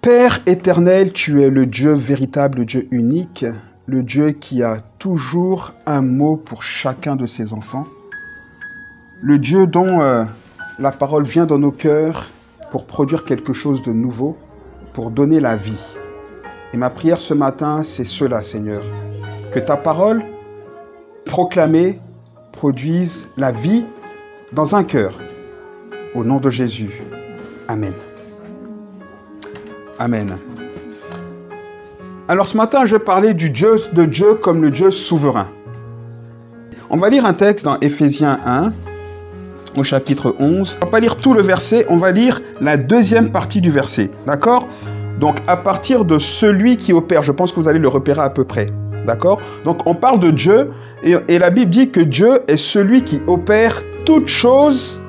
Père éternel, tu es le Dieu véritable, le Dieu unique, le Dieu qui a toujours un mot pour chacun de ses enfants, le Dieu dont la parole vient dans nos cœurs pour produire quelque chose de nouveau, pour donner la vie. Et ma prière ce matin, c'est cela, Seigneur, que ta parole proclamée produise la vie dans un cœur. Au nom de Jésus. Amen. Amen. Alors ce matin, je vais parler de Dieu comme le Dieu souverain. On va lire un texte dans Éphésiens 1, au chapitre 11. On va pas lire tout le verset, on va lire la deuxième partie du verset. D'accord? Donc à partir de celui qui opère, je pense que vous allez le repérer à peu près. D'accord? Donc on parle de Dieu et la Bible dit que Dieu est celui qui opère toutes choses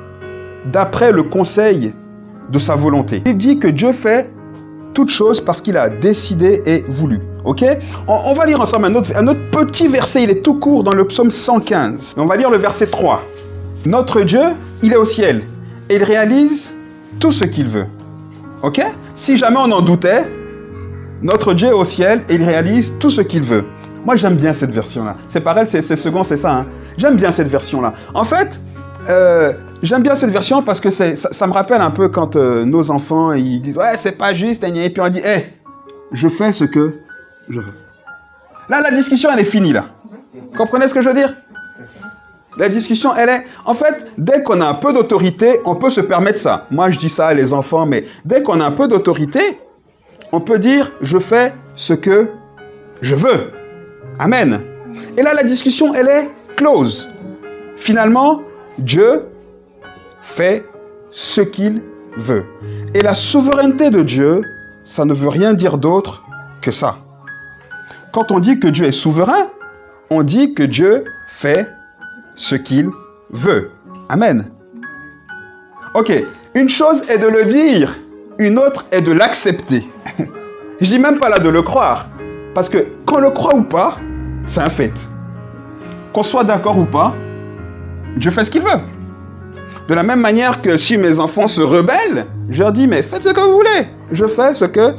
d'après le conseil de sa volonté. Il dit que Dieu fait toutes choses parce qu'il a décidé et voulu. Ok? On va lire ensemble un autre petit verset, il est tout court dans le psaume 115. On va lire le verset 3. Notre Dieu, il est au ciel et il réalise tout ce qu'il veut. Ok? Si jamais on en doutait, notre Dieu est au ciel et il réalise tout ce qu'il veut. Moi, j'aime bien cette version-là. C'est pareil, c'est second, c'est ça. Hein? J'aime bien cette version-là. En fait, j'aime bien cette version parce que ça me rappelle un peu quand nos enfants ils disent « Ouais, c'est pas juste. » Et puis on dit « Hey, je fais ce que je veux. » Là, la discussion, elle est finie, là. Vous comprenez ce que je veux dire? La discussion, elle est... En fait, dès qu'on a un peu d'autorité, on peut se permettre ça. Moi, je dis ça à les enfants, mais dès qu'on a un peu d'autorité, on peut dire « Je fais ce que je veux. » Amen. Et là, la discussion, elle est close. Finalement, Dieu fait ce qu'il veut. Et la souveraineté de Dieu, ça ne veut rien dire d'autre que ça. Quand on dit que Dieu est souverain, on dit que Dieu fait ce qu'il veut. Amen. Ok, une chose est de le dire, une autre est de l'accepter. Je dis même pas là de le croire, parce que qu'on le croit ou pas, c'est un fait. Qu'on soit d'accord ou pas, Dieu fait ce qu'il veut. De la même manière que si mes enfants se rebellent, je leur dis, mais faites ce que vous voulez. Je fais ce que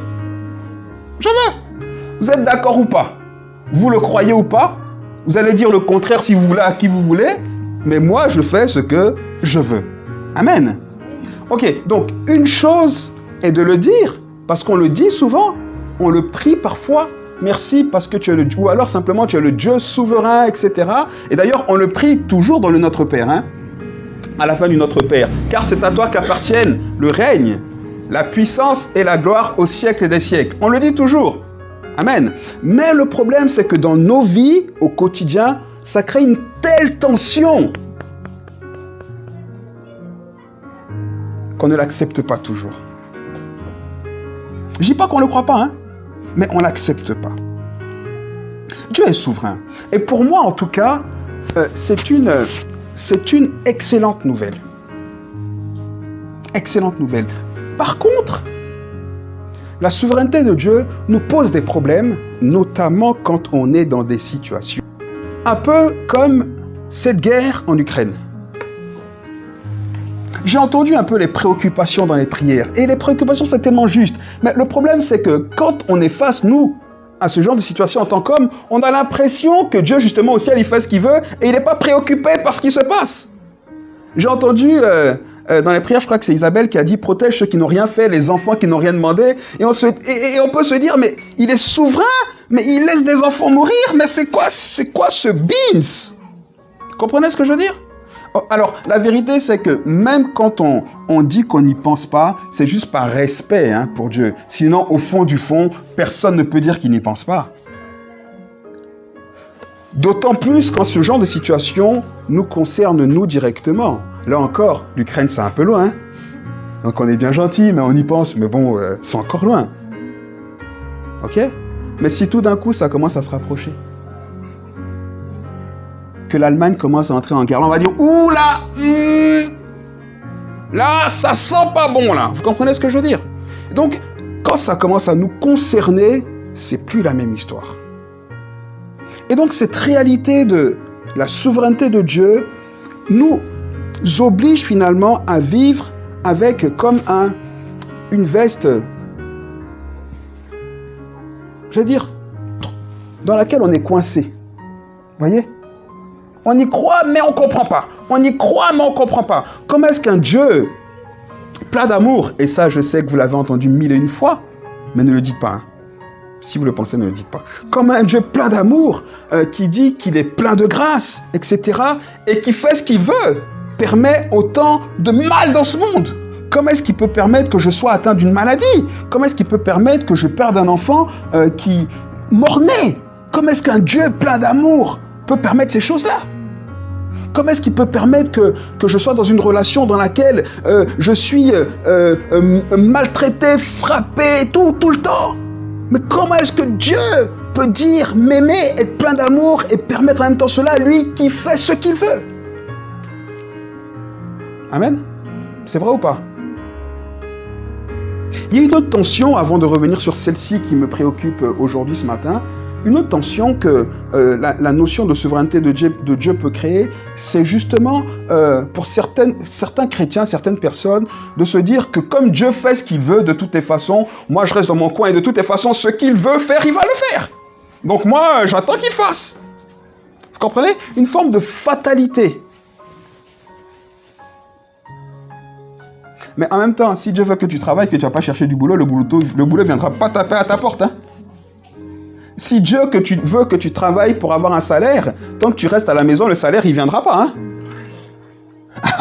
je veux. Vous êtes d'accord ou pas? Vous le croyez ou pas? Vous allez dire le contraire si vous voulez à qui vous voulez, mais moi, je fais ce que je veux. Amen. Ok, donc une chose est de le dire, parce qu'on le dit souvent, on le prie parfois, merci parce que tu es le Dieu, ou alors simplement tu es le Dieu souverain, etc. Et d'ailleurs, on le prie toujours dans le Notre Père, hein, à la fin du Notre Père. Car c'est à toi qu'appartiennent le règne, la puissance et la gloire au siècle des siècles. On le dit toujours. Amen. Mais le problème, c'est que dans nos vies, au quotidien, ça crée une telle tension qu'on ne l'accepte pas toujours. Je dis pas qu'on ne le croit pas, hein, mais on ne l'accepte pas. Dieu est souverain. Et pour moi, en tout cas, c'est une excellente nouvelle. Excellente nouvelle. Par contre, la souveraineté de Dieu nous pose des problèmes, notamment quand on est dans des situations un peu comme cette guerre en Ukraine. J'ai entendu un peu les préoccupations dans les prières, et les préoccupations c'est tellement juste. Mais le problème c'est que quand on est face, nous, à ce genre de situation en tant qu'homme, on a l'impression que Dieu justement au ciel il fait ce qu'il veut, et il n'est pas préoccupé par ce qui se passe. J'ai entendu dans les prières, je crois que c'est Isabelle qui a dit « Protège ceux qui n'ont rien fait, les enfants qui n'ont rien demandé. » Et on peut se dire « Mais il est souverain, mais il laisse des enfants mourir, mais c'est quoi ce beans ?» Comprenez ce que je veux dire? Alors, la vérité, c'est que même quand on dit qu'on n'y pense pas, c'est juste par respect hein, pour Dieu. Sinon, au fond du fond, personne ne peut dire qu'il n'y pense pas. D'autant plus quand ce genre de situation nous concerne nous directement. Là encore, l'Ukraine, c'est un peu loin. Donc on est bien gentil, mais on y pense. Mais bon, c'est encore loin. Ok? Mais si tout d'un coup, ça commence à se rapprocher, que l'Allemagne commence à entrer en guerre, là, on va dire « Ouh là, là, ça sent pas bon, là !» Vous comprenez ce que je veux dire? Donc, quand ça commence à nous concerner, c'est plus la même histoire. Et donc, cette réalité de la souveraineté de Dieu nous oblige finalement à vivre avec comme une veste je veux dire, dans laquelle on est coincé. Voyez? On y croit, mais on ne comprend pas. On y croit, mais on ne comprend pas. Comment est-ce qu'un Dieu plein d'amour, et ça je sais que vous l'avez entendu 1001 fois, mais ne le dites pas. Hein. Si vous le pensez, ne le dites pas. Comme un Dieu plein d'amour, qui dit qu'il est plein de grâce, etc., et qui fait ce qu'il veut, permet autant de mal dans ce monde. Comment est-ce qu'il peut permettre que je sois atteint d'une maladie? Comment est-ce qu'il peut permettre que je perde un enfant qui mort-né? Comment est-ce qu'un Dieu plein d'amour peut permettre ces choses-là? Comment est-ce qu'il peut permettre que je sois dans une relation dans laquelle je suis maltraité, frappé, tout le temps? Mais comment est-ce que Dieu peut dire, m'aimer, être plein d'amour et permettre en même temps cela à lui qui fait ce qu'il veut? Amen? C'est vrai ou pas? Il y a une autre tension, avant de revenir sur celle-ci qui me préoccupe aujourd'hui ce matin. Une autre tension que la notion de souveraineté de Dieu peut créer, c'est justement pour certains chrétiens, certaines personnes, de se dire que comme Dieu fait ce qu'il veut de toutes les façons, moi je reste dans mon coin et de toutes les façons, ce qu'il veut faire, il va le faire. Donc moi, j'attends qu'il fasse. Vous comprenez? Une forme de fatalité. Mais en même temps, si Dieu veut que tu travailles, que tu ne vas pas chercher du boulot, le boulot viendra pas taper à ta porte. Hein. Si Dieu veut que tu travailles pour avoir un salaire, tant que tu restes à la maison, le salaire, il ne viendra pas. Hein.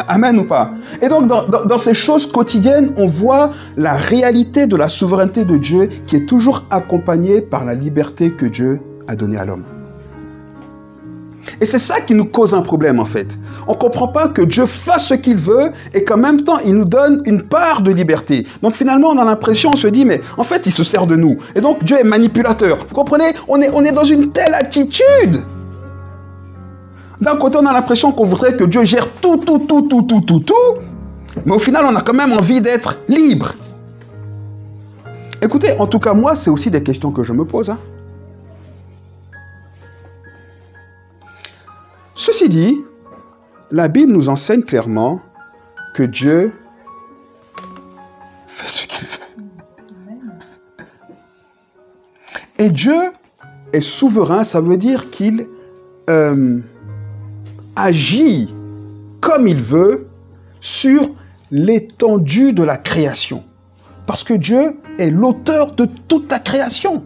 Amen ou pas? Et donc, dans ces choses quotidiennes, on voit la réalité de la souveraineté de Dieu qui est toujours accompagnée par la liberté que Dieu a donnée à l'homme. Et c'est ça qui nous cause un problème en fait. On ne comprend pas que Dieu fasse ce qu'il veut et qu'en même temps, il nous donne une part de liberté. Donc finalement, on a l'impression, on se dit, mais en fait, il se sert de nous. Et donc, Dieu est manipulateur. Vous comprenez? On est dans une telle attitude. D'un côté, on a l'impression qu'on voudrait que Dieu gère tout. Mais au final, on a quand même envie d'être libre. Écoutez, en tout cas, moi, c'est aussi des questions que je me pose. Hein. Ceci dit, la Bible nous enseigne clairement que Dieu fait ce qu'il veut. Et Dieu est souverain, ça veut dire qu'il agit comme il veut sur l'étendue de la création. Parce que Dieu est l'auteur de toute la création.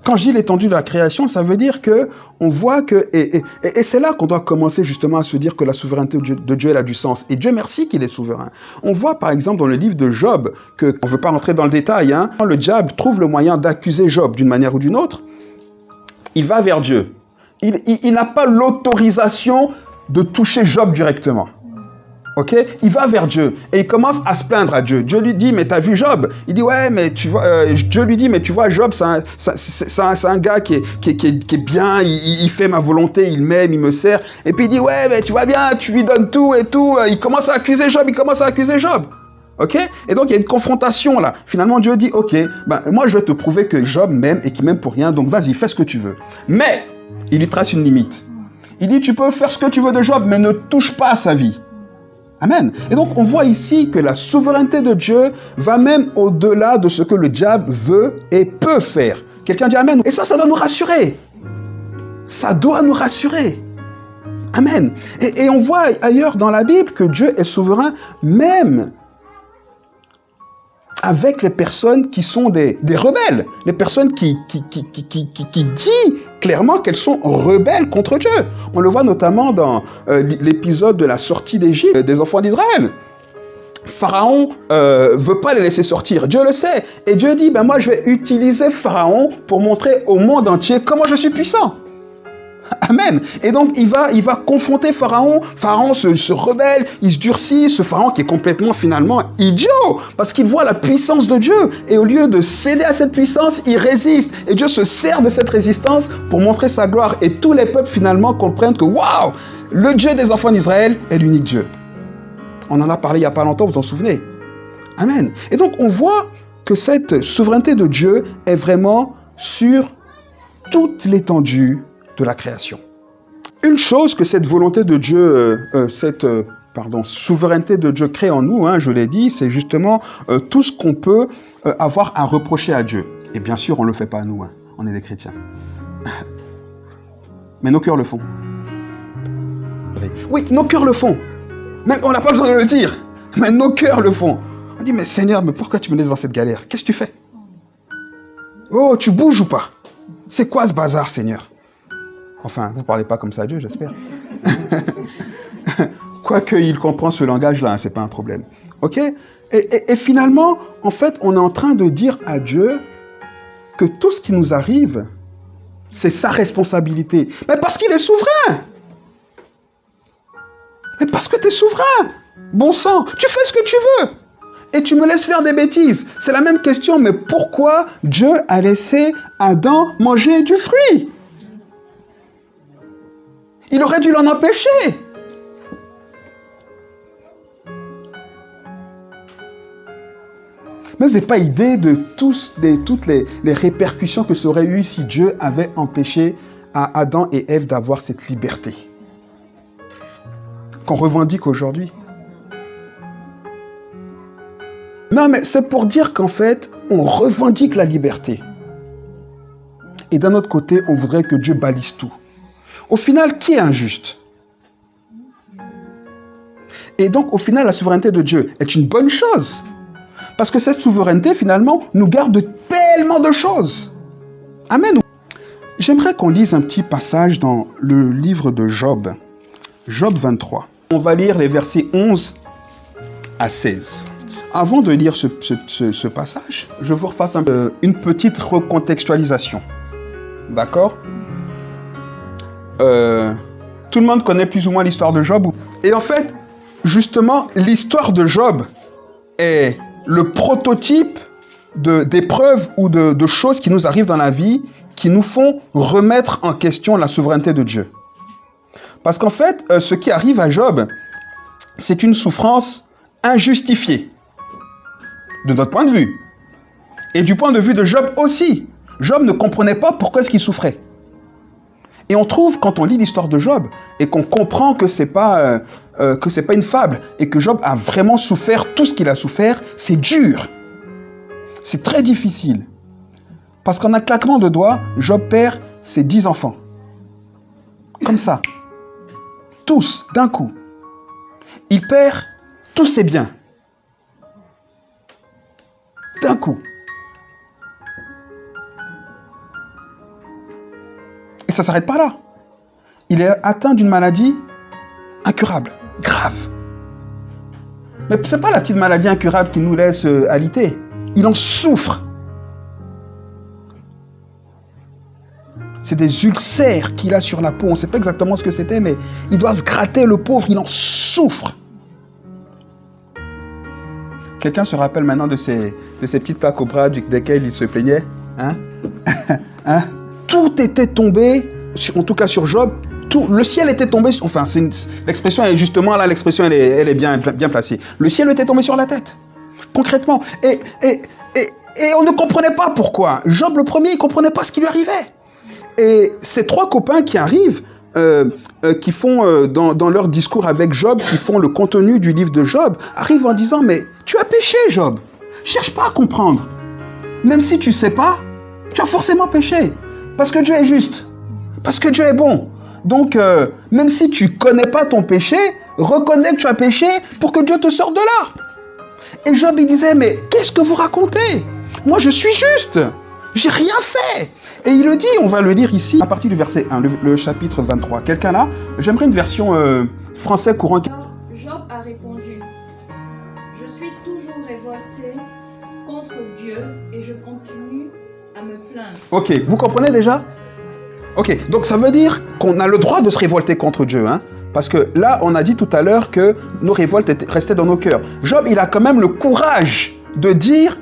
Quand je dis l'étendue de la création, ça veut dire que on voit que... Et c'est là qu'on doit commencer justement à se dire que la souveraineté de Dieu, elle a du sens. Et Dieu merci qu'il est souverain. On voit par exemple dans le livre de Job, on ne veut pas rentrer dans le détail, hein, quand le diable trouve le moyen d'accuser Job d'une manière ou d'une autre, il va vers Dieu. Il n'a pas l'autorisation de toucher Job directement. Ok? Il va vers Dieu et il commence à se plaindre à Dieu. Dieu lui dit, mais t'as vu Job? Il dit, ouais, mais tu vois, Dieu lui dit, mais tu vois, Job, c'est un gars qui est bien, il fait ma volonté, il m'aime, il me sert. Et puis il dit, ouais, mais tu vois bien, tu lui donnes tout et tout. Il commence à accuser Job, Ok? Et donc il y a une confrontation là. Finalement, Dieu dit, ok, ben, moi je vais te prouver que Job m'aime et qu'il m'aime pour rien, donc vas-y, fais ce que tu veux. Mais, il lui trace une limite. Il dit, tu peux faire ce que tu veux de Job, mais ne touche pas à sa vie. Amen. Et donc, on voit ici que la souveraineté de Dieu va même au-delà de ce que le diable veut et peut faire. Quelqu'un dit Amen. Et ça doit nous rassurer. Ça doit nous rassurer. Amen. Et on voit ailleurs dans la Bible que Dieu est souverain même avec les personnes qui sont des rebelles. Les personnes qui disent clairement qu'elles sont rebelles contre Dieu. On le voit notamment dans l'épisode de la sortie d'Égypte des enfants d'Israël. Pharaon veut pas les laisser sortir. Dieu le sait. Et Dieu dit, ben moi je vais utiliser Pharaon pour montrer au monde entier comment je suis puissant. Amen. Et donc, il va confronter Pharaon. Pharaon se rebelle, il se durcit. Ce Pharaon qui est complètement, finalement, idiot. Parce qu'il voit la puissance de Dieu. Et au lieu de céder à cette puissance, il résiste. Et Dieu se sert de cette résistance pour montrer sa gloire. Et tous les peuples, finalement, comprennent que, waouh, le Dieu des enfants d'Israël est l'unique Dieu. On en a parlé il n'y a pas longtemps, vous vous en souvenez. Amen. Et donc, on voit que cette souveraineté de Dieu est vraiment sur toute l'étendue de la création. Une chose que cette volonté de Dieu, souveraineté de Dieu crée en nous, hein, je l'ai dit, c'est justement tout ce qu'on peut avoir à reprocher à Dieu. Et bien sûr, on ne le fait pas à nous. Hein. on est des chrétiens. Mais nos cœurs le font. Oui, nos cœurs le font. Même on n'a pas besoin de le dire. Mais nos cœurs le font. On dit, mais Seigneur, mais pourquoi tu me laisses dans cette galère? Qu'est-ce que tu fais? Oh, tu bouges ou pas? C'est quoi ce bazar, Seigneur? Enfin, vous ne parlez pas comme ça à Dieu, j'espère. Quoique il comprend ce langage-là, hein, ce n'est pas un problème. Ok? Et finalement, en fait, on est en train de dire à Dieu que tout ce qui nous arrive, c'est sa responsabilité. Mais parce qu'il est souverain. Mais parce que tu es souverain. Bon sang, tu fais ce que tu veux. Et tu me laisses faire des bêtises. C'est la même question, mais pourquoi Dieu a laissé Adam manger du fruit? Il aurait dû l'en empêcher. Mais vous n'avez pas idée de toutes les répercussions que ça aurait eu si Dieu avait empêché à Adam et Ève d'avoir cette liberté qu'on revendique aujourd'hui. Non, mais c'est pour dire qu'en fait, on revendique la liberté. Et d'un autre côté, on voudrait que Dieu balise tout. Au final, qui est injuste? Et donc, au final, la souveraineté de Dieu est une bonne chose. Parce que cette souveraineté, finalement, nous garde tellement de choses. Amen. J'aimerais qu'on lise un petit passage dans le livre de Job. Job 23. On va lire les versets 11 à 16. Avant de lire ce passage, je vous refasse une petite recontextualisation. D'accord? Tout le monde connaît plus ou moins l'histoire de Job. Et en fait, justement, l'histoire de Job est le prototype d'épreuves ou de choses qui nous arrivent dans la vie qui nous font remettre en question la souveraineté de Dieu. Parce qu'en fait, ce qui arrive à Job, c'est une souffrance injustifiée, de notre point de vue. Et du point de vue de Job aussi. Job ne comprenait pas pourquoi est-ce qu'il souffrait. Et on trouve, quand on lit l'histoire de Job, et qu'on comprend que c'est pas une fable, et que Job a vraiment souffert tout ce qu'il a souffert, c'est dur. C'est très difficile. Parce qu'en un claquement de doigts, Job perd ses 10 enfants. Comme ça. Tous, d'un coup. Il perd tous ses biens. D'un coup. Et ça ne s'arrête pas là. Il est atteint d'une maladie incurable, grave. Mais ce n'est pas la petite maladie incurable qui nous laisse alité. Il en souffre. C'est des ulcères qu'il a sur la peau. On ne sait pas exactement ce que c'était, mais il doit se gratter, le pauvre, il en souffre. Quelqu'un se rappelle maintenant de ces petites plaques au bras desquelles il se plaignait, hein? Hein? Tout était tombé, en tout cas sur Job, le ciel était tombé, enfin, l'expression est justement là, l'expression elle est bien placée. Le ciel était tombé sur la tête, concrètement. Et on ne comprenait pas pourquoi. Job le premier, il ne comprenait pas ce qui lui arrivait. Et ces 3 copains qui arrivent, qui font dans leur discours avec Job, qui font le contenu du livre de Job, arrivent en disant, mais tu as péché, Job. Cherche pas à comprendre. Même si tu ne sais pas, tu as forcément péché. Parce que Dieu est juste. Parce que Dieu est bon. Donc, même si tu ne connais pas ton péché, reconnais que tu as péché pour que Dieu te sorte de là. Et Job, il disait, mais qu'est-ce que vous racontez? Moi, je suis juste. J'ai rien fait. Et il le dit, on va le lire ici, à partir du verset 1, le chapitre 23. Quelqu'un là? J'aimerais une version français courant. Alors, Job a répondu, je suis toujours révolté contre Dieu et je continue à me plaindre. Ok, vous comprenez déjà? Ok, donc ça veut dire qu'on a le droit de se révolter contre Dieu, hein? Parce que là, on a dit tout à l'heure que nos révoltes restaient dans nos cœurs. Job, il a quand même le courage de dire,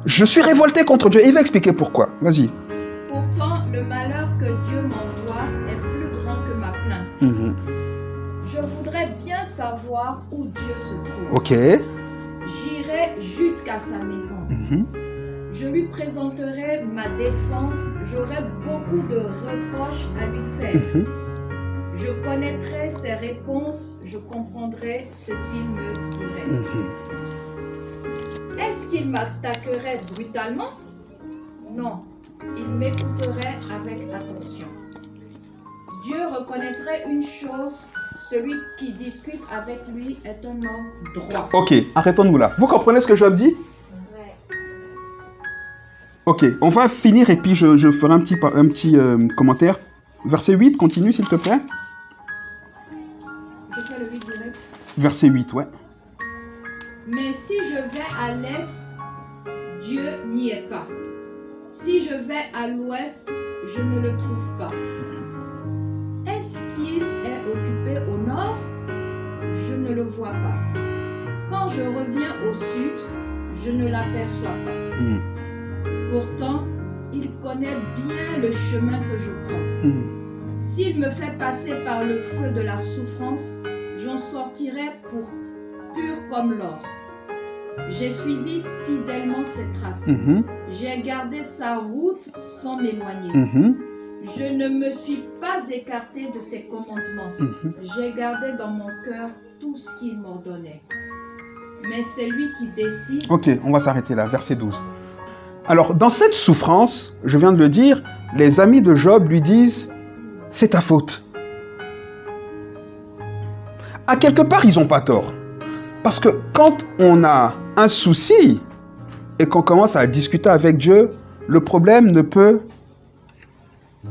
je suis révolté contre Dieu. Il va expliquer pourquoi. Vas-y. Pourtant, le malheur que Dieu m'envoie est plus grand que ma plainte. Je voudrais bien savoir où Dieu se trouve. Ok. J'irai jusqu'à sa maison. Je lui présenterai ma défense. J'aurai beaucoup de reproches à lui faire. Je connaîtrai ses réponses. Je comprendrai ce qu'il me dirait. Est-ce qu'il m'attaquerait brutalement? Non. il m'écouterait avec attention. Dieu reconnaîtrait une chose, celui qui discute avec lui est un homme droit. Ok, arrêtons-nous là. Vous comprenez ce que Job dit? Ok, on va finir et puis je ferai un petit commentaire. Verset 8, continue s'il te plaît. Je fais le 8 direct. Verset 8, ouais. Mais si je vais à l'est, Dieu n'y est pas. Si je vais à l'ouest, je ne le trouve pas. Est-ce qu'il est occupé au nord? Je ne le vois pas. Quand je reviens au sud, je ne l'aperçois pas. Pourtant, il connaît bien le chemin que je prends. S'il me fait passer par le feu de la souffrance, j'en sortirai pur comme l'or. J'ai suivi fidèlement ses traces. J'ai gardé sa route sans m'éloigner. Je ne me suis pas écarté de ses commandements. J'ai gardé dans mon cœur tout ce qu'il m'ordonnait. Mais c'est lui qui décide. Ok, on va s'arrêter là, verset 12. Alors, dans cette souffrance, je viens de le dire, les amis de Job lui disent « C'est ta faute ». À quelque part, ils n'ont pas tort. Parce que quand on a un souci et qu'on commence à discuter avec Dieu, le problème ne peut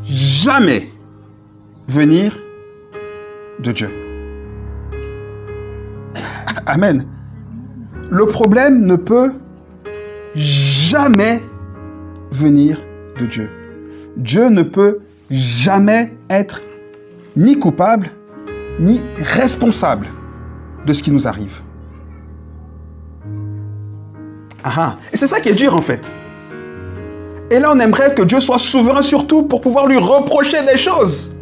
jamais venir de Dieu. Amen. Le problème ne peut jamais venir de Dieu. Dieu ne peut jamais être ni coupable, ni responsable de ce qui nous arrive. Et c'est ça qui est dur en fait. Et là on aimerait que Dieu soit souverain sur tout pour pouvoir lui reprocher des choses.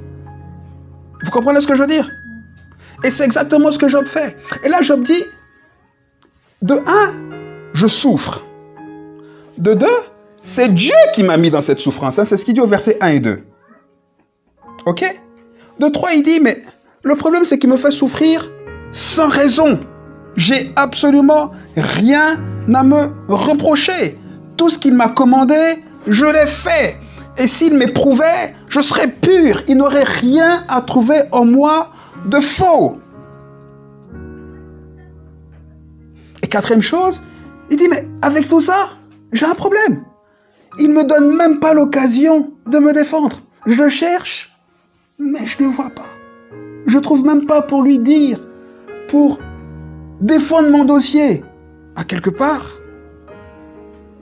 Vous comprenez ce que je veux dire? Et c'est exactement ce que Job fait. Et là Job dit, de un, je souffre. De deux, c'est Dieu qui m'a mis dans cette souffrance. C'est ce qu'il dit au verset 1 et 2. Ok? De trois, il dit, mais le problème c'est qu'il me fait souffrir sans raison. J'ai absolument rien à me reprocher. Tout ce qu'il m'a commandé, je l'ai fait. Et s'il m'éprouvait, je serais pur. Il n'aurait rien à trouver en moi de faux. Et quatrième chose, il dit, mais avec tout ça, j'ai un problème. Il ne me donne même pas l'occasion de me défendre. Je le cherche, mais je ne le vois pas. Je ne trouve même pas pour lui dire, pour défendre mon dossier. À quelque part,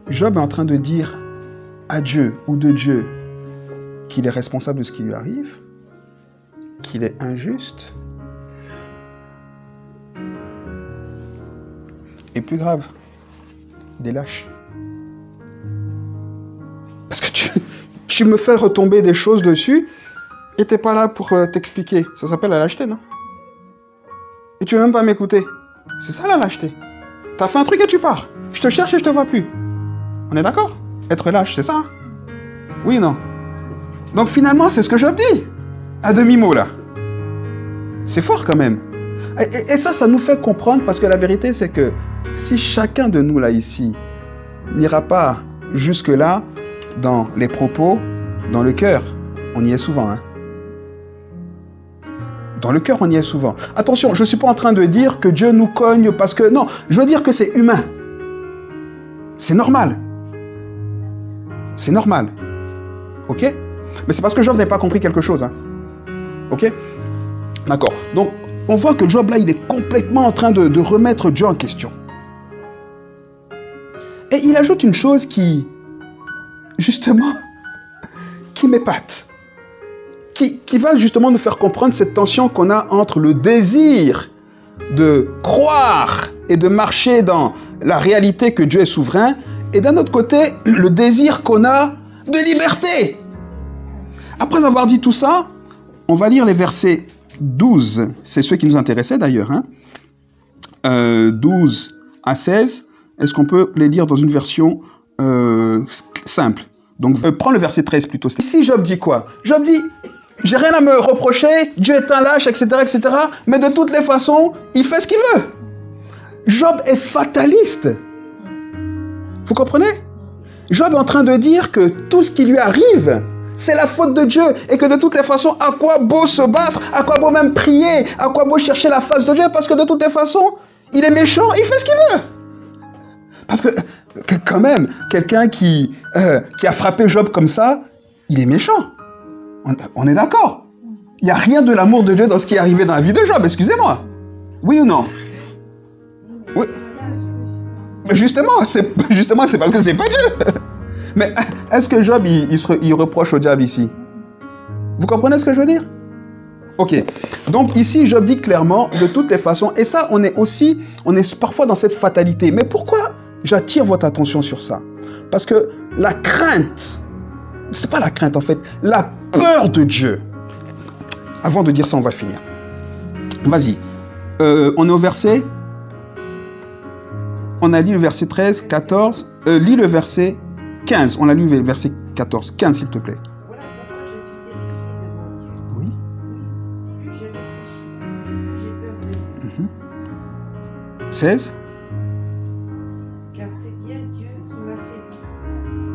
Job est en train de dire à Dieu ou de Dieu qu'il est responsable de ce qui lui arrive, qu'il est injuste. Et plus grave, il est lâche. Parce que tu me fais retomber des choses dessus et t'es pas là pour t'expliquer. Ça s'appelle la lâcheté, non? Et tu veux même pas m'écouter. C'est ça la lâcheté. T'as fait un truc et tu pars. Je te cherche et je te vois plus. On est d'accord? Être lâche, c'est ça, hein? Oui, non? Donc finalement, c'est ce que Job dit. À demi-mot, là. C'est fort quand même. Et ça nous fait comprendre, parce que la vérité, c'est que si chacun de nous, là, ici, n'ira pas jusque-là, dans les propos, dans le cœur, on y est souvent, hein. Dans le cœur, on y est souvent. Attention, je ne suis pas en train de dire que Dieu nous cogne parce que... Non, je veux dire que c'est humain. C'est normal. C'est normal. Ok? Mais c'est parce que Job n'avait pas compris quelque chose. Hein. Ok? D'accord. Donc, on voit que Job, là, il est complètement en train de remettre Dieu en question. Et il ajoute une chose qui, justement, qui m'épate. Qui va justement nous faire comprendre cette tension qu'on a entre le désir de croire et de marcher dans la réalité que Dieu est souverain, et d'un autre côté, le désir qu'on a de liberté. Après avoir dit tout ça, on va lire les versets 12, c'est ceux qui nous intéressaient d'ailleurs, hein. 12 à 16, est-ce qu'on peut les lire dans une version simple? Donc, prends le verset 13 plutôt. Ici, Job dit quoi? Job dit, j'ai rien à me reprocher, Dieu est un lâche, etc., etc., mais de toutes les façons, il fait ce qu'il veut. Job est fataliste. Vous comprenez? Job est en train de dire que tout ce qui lui arrive, c'est la faute de Dieu. Et que de toutes les façons, à quoi beau se battre, à quoi beau même prier, à quoi beau chercher la face de Dieu, parce que de toutes les façons, il est méchant, il fait ce qu'il veut. Parce que quand même, quelqu'un qui a frappé Job comme ça, il est méchant. On est d'accord. Il n'y a rien de l'amour de Dieu dans ce qui est arrivé dans la vie de Job, excusez-moi. Oui ou non? Oui. Mais justement, c'est parce que c'est pas Dieu. Mais est-ce que Job, il reproche au diable ici? Vous comprenez ce que je veux dire? Ok. Donc ici, Job dit clairement, de toutes les façons, et ça, on est parfois dans cette fatalité. Mais pourquoi j'attire votre attention sur ça? Parce que la crainte, c'est pas la crainte en fait, la peur de Dieu. Avant de dire ça, on va finir. Vas-y. On est au verset... On a lu le verset 13, 14. Lis le verset 15. On a lu le verset 14. 15, s'il te plaît. Voilà pourquoi je suis terrifié devant Dieu. Oui. Plus je réfléchis, j'ai peur de lui. 16. Car c'est bien Dieu qui m'affaiblit.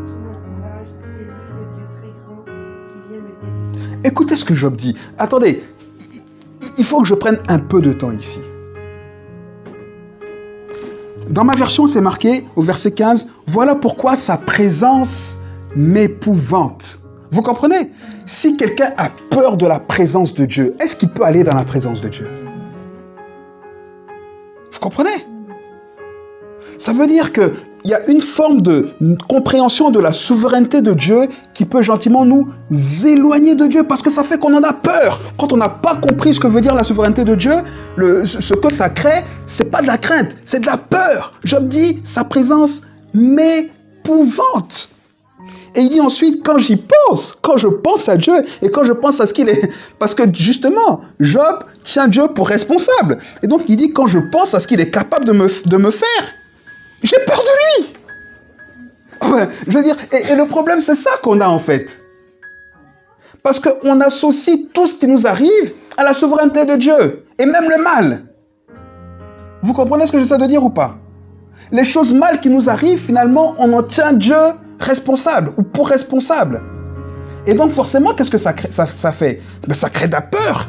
Tout mon courage, c'est lui le Dieu très grand qui vient me terrifier. Écoutez ce que Job dit. Attendez. Il faut que je prenne un peu de temps ici. Dans ma version, c'est marqué au verset 15, « Voilà pourquoi sa présence m'épouvante. » Vous comprenez? Si quelqu'un a peur de la présence de Dieu, est-ce qu'il peut aller dans la présence de Dieu? Vous comprenez? Ça veut dire qu'il y a une forme de compréhension de la souveraineté de Dieu qui peut gentiment nous éloigner de Dieu parce que ça fait qu'on en a peur. Quand on n'a pas compris ce que veut dire la souveraineté de Dieu, ce que ça crée, c'est pas de la crainte, c'est de la peur. Job dit, sa présence m'épouvante. Et il dit ensuite, quand j'y pense, quand je pense à Dieu et quand je pense à ce qu'il est... Parce que justement, Job tient Dieu pour responsable. Et donc il dit, quand je pense à ce qu'il est capable de me faire, j'ai peur de lui. Ouais, je veux dire, et le problème, c'est ça qu'on a en fait. Parce qu'on associe tout ce qui nous arrive à la souveraineté de Dieu. Et même le mal. Vous comprenez ce que j'essaie de dire ou pas? Les choses mal qui nous arrivent, finalement, on en tient Dieu responsable ou pour responsable. Et donc forcément, qu'est-ce que ça fait? Ben, ça crée de la peur.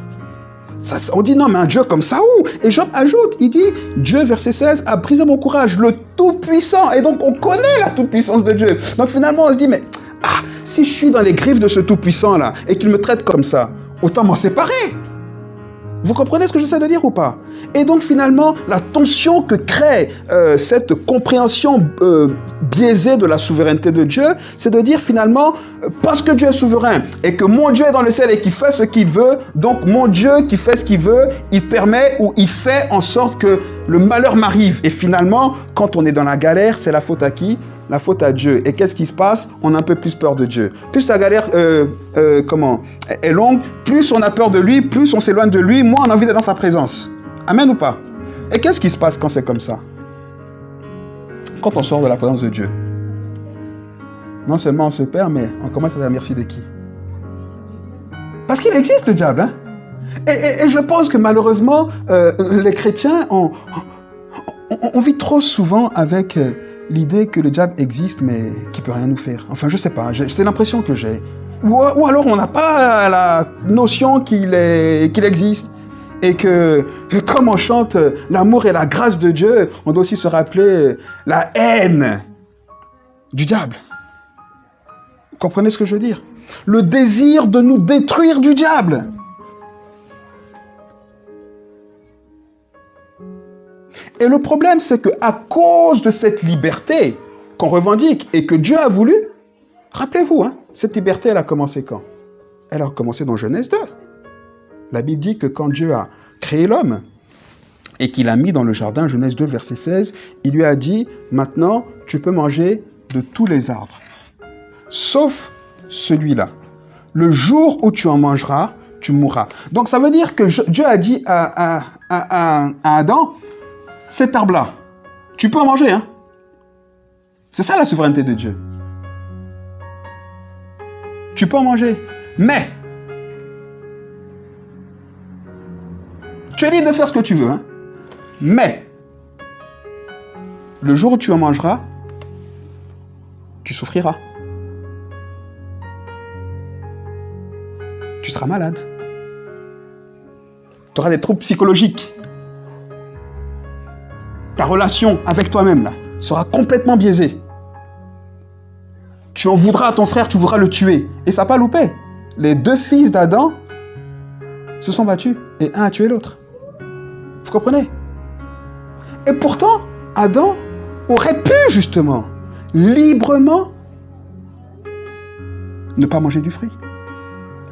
On dit non, mais un Dieu comme ça où? Et Job ajoute, il dit, Dieu, verset 16, a brisé mon courage, le Tout-Puissant. Et donc on connaît la toute-puissance de Dieu. Donc finalement, on se dit, mais si je suis dans les griffes de ce Tout-Puissant-là et qu'il me traite comme ça, autant m'en séparer. Vous comprenez ce que j'essaie de dire ou pas? Et donc finalement, la tension que crée cette compréhension biaisée de la souveraineté de Dieu, c'est de dire finalement, parce que Dieu est souverain et que mon Dieu est dans le ciel et qu'il fait ce qu'il veut, donc mon Dieu qui fait ce qu'il veut, il permet ou il fait en sorte que le malheur m'arrive. Et finalement, quand on est dans la galère, c'est la faute à qui? La faute à Dieu. Et qu'est-ce qui se passe? On a un peu plus peur de Dieu. Plus la galère est longue, plus on a peur de lui, plus on s'éloigne de lui, moins on a envie d'être dans sa présence. Amen ou pas? Et qu'est-ce qui se passe quand c'est comme ça? Quand on sort de la présence de Dieu, non seulement on se perd, mais on commence à dire merci de qui? Parce qu'il existe le diable. Hein? Et je pense que malheureusement, les chrétiens, on vit trop souvent avec... l'idée que le diable existe, mais qui peut rien nous faire. Enfin, je sais pas, c'est l'impression que j'ai. Ou alors, on n'a pas la notion qu'il existe. Et que, comme on chante l'amour et la grâce de Dieu, on doit aussi se rappeler la haine du diable. Vous comprenez ce que je veux dire? Le désir de nous détruire du diable. Et le problème, c'est qu'à cause de cette liberté qu'on revendique et que Dieu a voulu, rappelez-vous, hein, cette liberté, elle a commencé quand? Elle a commencé dans Genèse 2. La Bible dit que quand Dieu a créé l'homme et qu'il l'a mis dans le jardin, Genèse 2, verset 16, il lui a dit, maintenant, tu peux manger de tous les arbres, sauf celui-là. Le jour où tu en mangeras, tu mourras. Donc ça veut dire que Dieu a dit à Adam, cet arbre-là, tu peux en manger, hein? C'est ça la souveraineté de Dieu. Tu peux en manger, mais tu es libre de faire ce que tu veux, hein? Mais le jour où tu en mangeras, tu souffriras. Tu seras malade. Tu auras des troubles psychologiques. Ta relation avec toi-même là sera complètement biaisée. Tu en voudras à ton frère, tu voudras le tuer. Et ça n'a pas loupé. Les 2 fils d'Adam se sont battus et un a tué l'autre. Vous comprenez? Et pourtant, Adam aurait pu justement, librement, ne pas manger du fruit.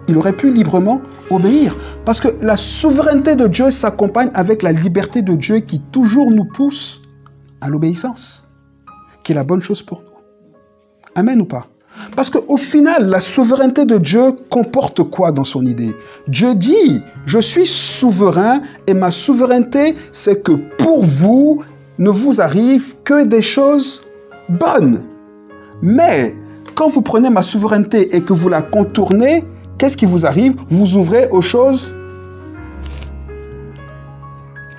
Il aurait pu librement obéir. Parce que la souveraineté de Dieu s'accompagne avec la liberté de Dieu qui toujours nous pousse à l'obéissance, qui est la bonne chose pour nous. Amen ou pas? Parce qu'au final, la souveraineté de Dieu comporte quoi dans son idée? Dieu dit, je suis souverain et ma souveraineté, c'est que pour vous, ne vous arrive que des choses bonnes. Mais quand vous prenez ma souveraineté et que vous la contournez, qu'est-ce qui vous arrive? Vous ouvrez aux choses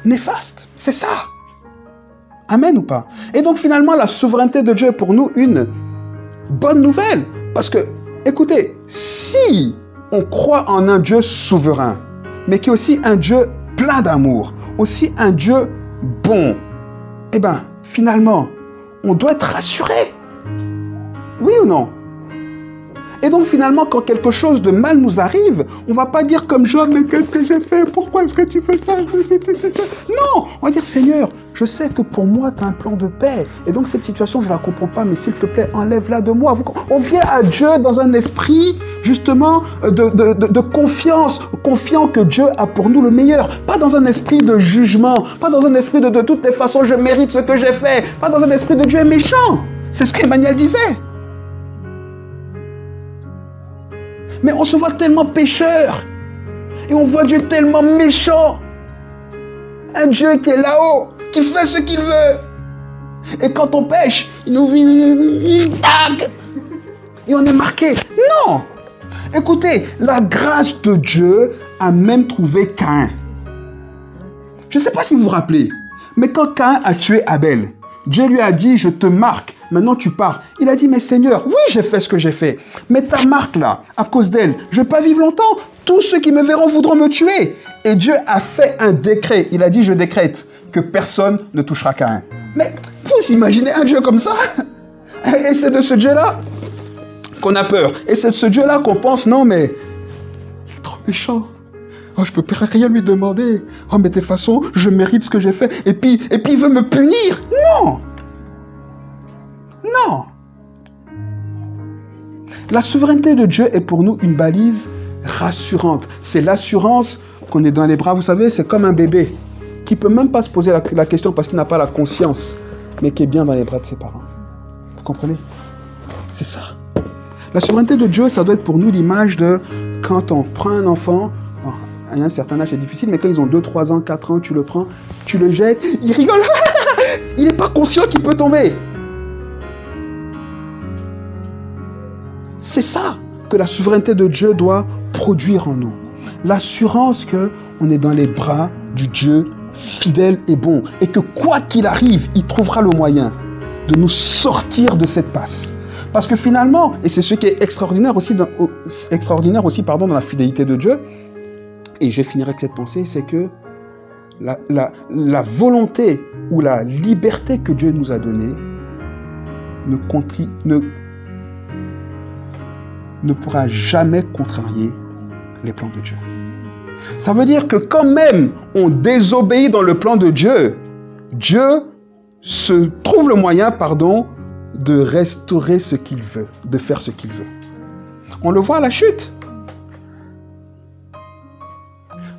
néfastes. C'est ça. Amen ou pas? Et donc finalement, la souveraineté de Dieu est pour nous une bonne nouvelle. Parce que, écoutez, si on croit en un Dieu souverain, mais qui est aussi un Dieu plein d'amour, aussi un Dieu bon, eh bien, finalement, on doit être rassuré. Oui ou non? Et donc finalement, quand quelque chose de mal nous arrive, on ne va pas dire comme Job, mais qu'est-ce que j'ai fait? Pourquoi est-ce que tu fais ça? Non, on va dire, Seigneur, je sais que pour moi, tu as un plan de paix. Et donc cette situation, je ne la comprends pas, mais s'il te plaît, enlève-la de moi. On vient à Dieu dans un esprit, justement, de confiance, confiant que Dieu a pour nous le meilleur. Pas dans un esprit de jugement, pas dans un esprit de toutes les façons, je mérite ce que j'ai fait. Pas dans un esprit de Dieu est méchant. C'est ce qu'Emmanuel disait. Mais on se voit tellement pécheur. Et on voit Dieu tellement méchant. Un Dieu qui est là-haut, qui fait ce qu'il veut. Et quand on pêche, il nous tac. Et on est marqué. Non. Écoutez, la grâce de Dieu a même trouvé Caïn. Je ne sais pas si vous vous rappelez, mais quand Caïn a tué Abel, Dieu lui a dit, je te marque, maintenant tu pars. Il a dit, mais Seigneur, oui, j'ai fait ce que j'ai fait, mais ta marque là, à cause d'elle, je ne vais pas vivre longtemps. Tous ceux qui me verront voudront me tuer. Et Dieu a fait un décret. Il a dit, je décrète que personne ne touchera Caïn. Mais vous imaginez un Dieu comme ça? Et c'est de ce Dieu-là qu'on a peur. Et c'est de ce Dieu-là qu'on pense, non mais, il est trop méchant. Oh, je ne peux rien lui demander. Oh, mais de toute façon, je mérite ce que j'ai fait. Et puis il veut me punir. Non. Non. La souveraineté de Dieu est pour nous une balise rassurante. C'est l'assurance qu'on est dans les bras. Vous savez, c'est comme un bébé qui ne peut même pas se poser la question parce qu'il n'a pas la conscience, mais qui est bien dans les bras de ses parents. Vous comprenez? C'est ça. La souveraineté de Dieu, ça doit être pour nous l'image de quand on prend un enfant. À un certain âge, c'est difficile, mais quand ils ont 2, 3 ans, 4 ans, tu le prends, tu le jettes, il rigole. Il n'est pas conscient qu'il peut tomber. C'est ça que la souveraineté de Dieu doit produire en nous. L'assurance qu'on est dans les bras du Dieu fidèle et bon. Et que quoi qu'il arrive, il trouvera le moyen de nous sortir de cette passe. Parce que finalement, et c'est ce qui est extraordinaire aussi dans la fidélité de Dieu, et je finirai avec cette pensée, c'est que la volonté ou la liberté que Dieu nous a donnée ne pourra jamais contrarier les plans de Dieu. Ça veut dire que quand même on désobéit dans le plan de Dieu, Dieu se trouve le moyen, de restaurer ce qu'il veut, de faire ce qu'il veut. On le voit à la chute.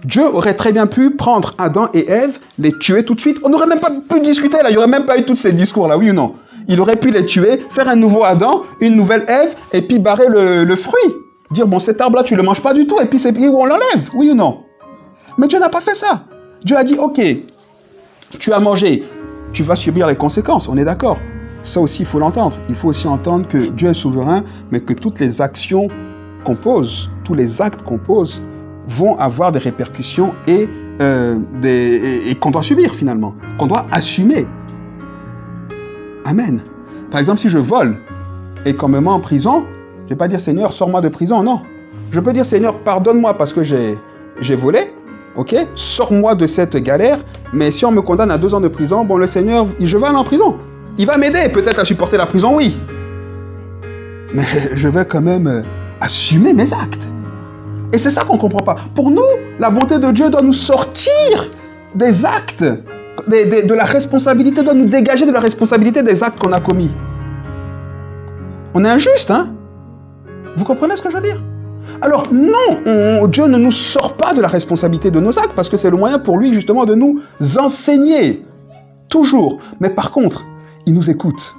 Dieu aurait très bien pu prendre Adam et Ève, les tuer tout de suite. On n'aurait même pas pu discuter là, il n'y aurait même pas eu tous ces discours-là, oui ou non? Il aurait pu les tuer, faire un nouveau Adam, une nouvelle Ève, et puis barrer le fruit. Dire, bon, cet arbre-là, tu ne le manges pas du tout, et puis c'est où on l'enlève, oui ou non? Mais Dieu n'a pas fait ça. Dieu a dit, ok, tu as mangé, tu vas subir les conséquences, on est d'accord. Ça aussi, il faut l'entendre. Il faut aussi entendre que Dieu est souverain, mais que toutes les actions qu'on pose, tous les actes qu'on pose, vont avoir des répercussions et qu'on doit subir finalement, qu'on doit assumer. Amen. Par exemple, si je vole, et qu'on me met en prison, je ne vais pas dire Seigneur, sors-moi de prison, non. Je peux dire Seigneur, pardonne-moi parce que j'ai volé, ok, sors-moi de cette galère, mais si on me condamne à 2 ans de prison, bon, le Seigneur, je vais aller en prison. Il va m'aider peut-être à supporter la prison, oui. Mais je vais quand même assumer mes actes. Et c'est ça qu'on ne comprend pas. Pour nous, la bonté de Dieu doit nous sortir des actes, de la responsabilité, doit nous dégager de la responsabilité des actes qu'on a commis. On est injuste, hein? Vous comprenez ce que je veux dire? Alors non, Dieu ne nous sort pas de la responsabilité de nos actes parce que c'est le moyen pour lui justement de nous enseigner. Toujours. Mais par contre, il nous écoute.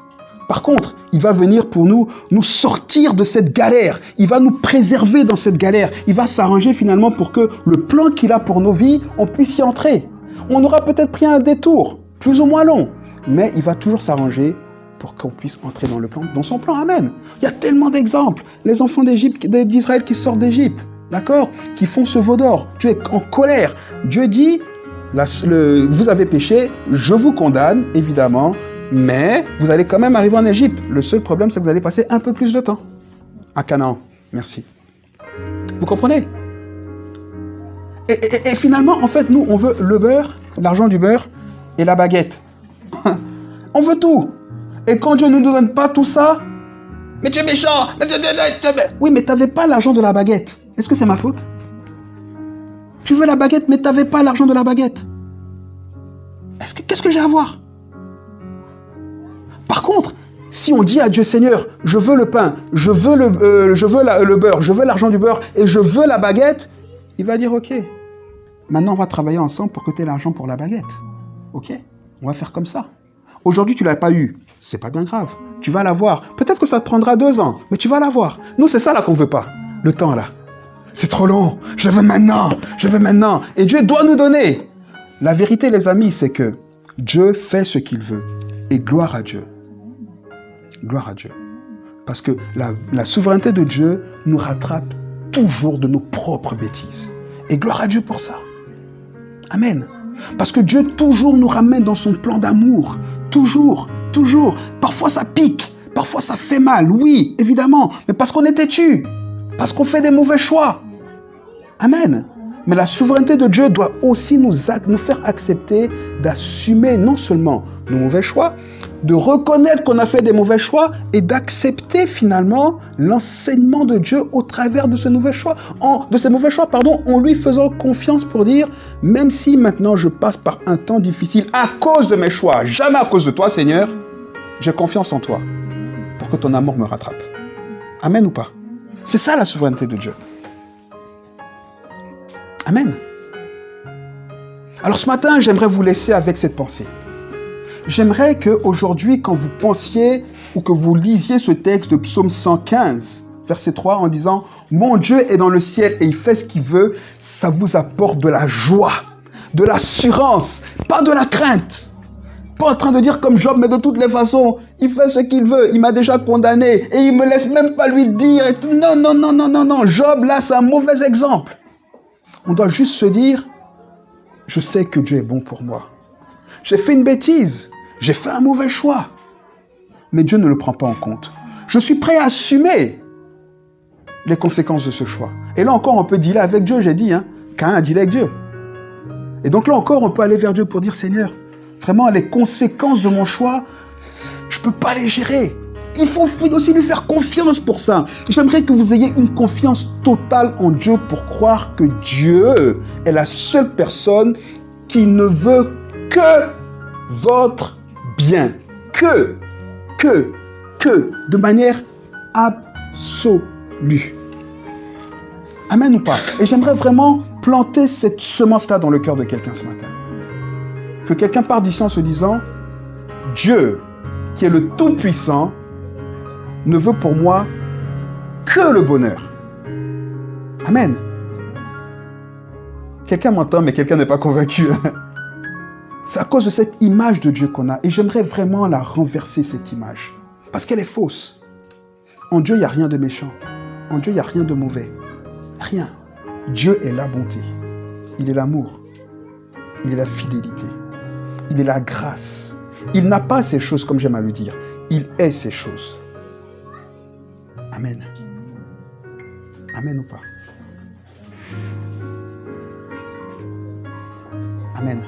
Par contre, il va venir pour nous sortir de cette galère. Il va nous préserver dans cette galère. Il va s'arranger finalement pour que le plan qu'il a pour nos vies, on puisse y entrer. On aura peut-être pris un détour, plus ou moins long, mais il va toujours s'arranger pour qu'on puisse entrer dans le plan, dans son plan. Amen. Il y a tellement d'exemples. Les enfants d'Israël qui sortent d'Égypte, d'accord, qui font ce veau d'or. Dieu est en colère. Dieu dit, vous avez péché, je vous condamne, évidemment, mais vous allez quand même arriver en Égypte. Le seul problème, c'est que vous allez passer un peu plus de temps à Canaan. Merci. Vous comprenez? Et finalement, en fait, nous, on veut le beurre, l'argent du beurre et la baguette. On veut tout. Et quand Dieu ne nous donne pas tout ça, mais tu es méchant. Oui, mais tu n'avais pas l'argent de la baguette. Est-ce que c'est ma faute? Tu veux la baguette, mais tu n'avais pas l'argent de la baguette. Qu'est-ce que j'ai à voir? Par contre, si on dit à Dieu, Seigneur, je veux le pain, je veux le beurre, je veux l'argent du beurre et je veux la baguette, il va dire, ok, maintenant on va travailler ensemble pour que tu aies l'argent pour la baguette. Ok, on va faire comme ça. Aujourd'hui, tu ne l'as pas eu, c'est pas bien grave, tu vas l'avoir. Peut-être que ça te prendra 2 ans, mais tu vas l'avoir. Nous, c'est ça là qu'on ne veut pas, le temps là. C'est trop long, je veux maintenant. Et Dieu doit nous donner. La vérité, les amis, c'est que Dieu fait ce qu'il veut. Et gloire à Dieu. Gloire à Dieu. Parce que la souveraineté de Dieu nous rattrape toujours de nos propres bêtises. Et gloire à Dieu pour ça. Amen. Parce que Dieu toujours nous ramène dans son plan d'amour. Toujours, toujours. Parfois ça pique, parfois ça fait mal, oui, évidemment. Mais parce qu'on est têtu. Parce qu'on fait des mauvais choix. Amen. Mais la souveraineté de Dieu doit aussi nous faire accepter d'assumer non seulement nos mauvais choix, de reconnaître qu'on a fait des mauvais choix et d'accepter finalement l'enseignement de Dieu au travers de ces mauvais choix, en lui faisant confiance pour dire, même si maintenant je passe par un temps difficile à cause de mes choix, jamais à cause de toi Seigneur, j'ai confiance en toi pour que ton amour me rattrape. Amen ou pas? C'est ça la souveraineté de Dieu. Amen. Alors ce matin, j'aimerais vous laisser avec cette pensée. J'aimerais qu'aujourd'hui, quand vous pensiez ou que vous lisiez ce texte de Psaume 115, verset 3, en disant « Mon Dieu est dans le ciel et il fait ce qu'il veut », ça vous apporte de la joie, de l'assurance, pas de la crainte. Pas en train de dire comme Job, mais de toutes les façons, il fait ce qu'il veut, il m'a déjà condamné et il me laisse même pas lui dire. Et tout. Non. Job, là, c'est un mauvais exemple. On doit juste se dire, je sais que Dieu est bon pour moi. J'ai fait une bêtise, j'ai fait un mauvais choix. Mais Dieu ne le prend pas en compte. Je suis prêt à assumer les conséquences de ce choix. Et là encore, on peut dealer avec Dieu, j'ai dit, Caïn a dealé avec Dieu. Et donc là encore, on peut aller vers Dieu pour dire, Seigneur, vraiment les conséquences de mon choix, je ne peux pas les gérer. Il faut aussi lui faire confiance pour ça. J'aimerais que vous ayez une confiance totale en Dieu pour croire que Dieu est la seule personne qui ne veut que votre bien. De manière absolue. Amen ou pas? Et j'aimerais vraiment planter cette semence-là dans le cœur de quelqu'un ce matin. Que quelqu'un parte d'ici en se disant, Dieu, qui est le Tout-Puissant, ne veut pour moi que le bonheur. Amen. Quelqu'un m'entend, mais quelqu'un n'est pas convaincu. C'est à cause de cette image de Dieu qu'on a. Et j'aimerais vraiment la renverser, cette image. Parce qu'elle est fausse. En Dieu, il n'y a rien de méchant. En Dieu, il n'y a rien de mauvais. Rien. Dieu est la bonté. Il est l'amour. Il est la fidélité. Il est la grâce. Il n'a pas ces choses, comme j'aime à le dire. Il est ces choses. Amen. Amen ou pas? Amen.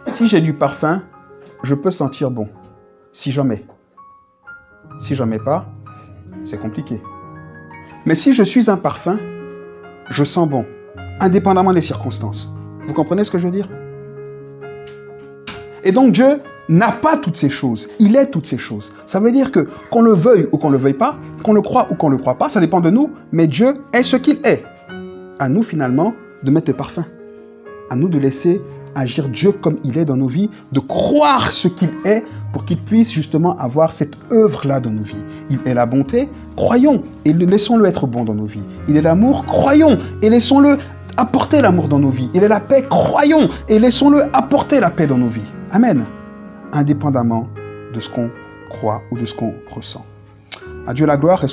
Si j'ai du parfum, je peux sentir bon. Si j'en mets. Si j'en mets pas, c'est compliqué. Mais si je suis un parfum, je sens bon, indépendamment des circonstances. Vous comprenez ce que je veux dire? Et donc Dieu n'a pas toutes ces choses. Il est toutes ces choses. Ça veut dire que qu'on le veuille ou qu'on ne le veuille pas, qu'on le croit ou qu'on ne le croit pas, ça dépend de nous, mais Dieu est ce qu'il est. À nous finalement de mettre le parfum. À nous de laisser agir Dieu comme il est dans nos vies, de croire ce qu'il est pour qu'il puisse justement avoir cette œuvre-là dans nos vies. Il est la bonté, croyons et laissons-le être bon dans nos vies. Il est l'amour, croyons et laissons-le apporter l'amour dans nos vies. Il est la paix, croyons et laissons-le apporter la paix dans nos vies. Amen. Indépendamment de ce qu'on croit ou de ce qu'on ressent. À Dieu la gloire.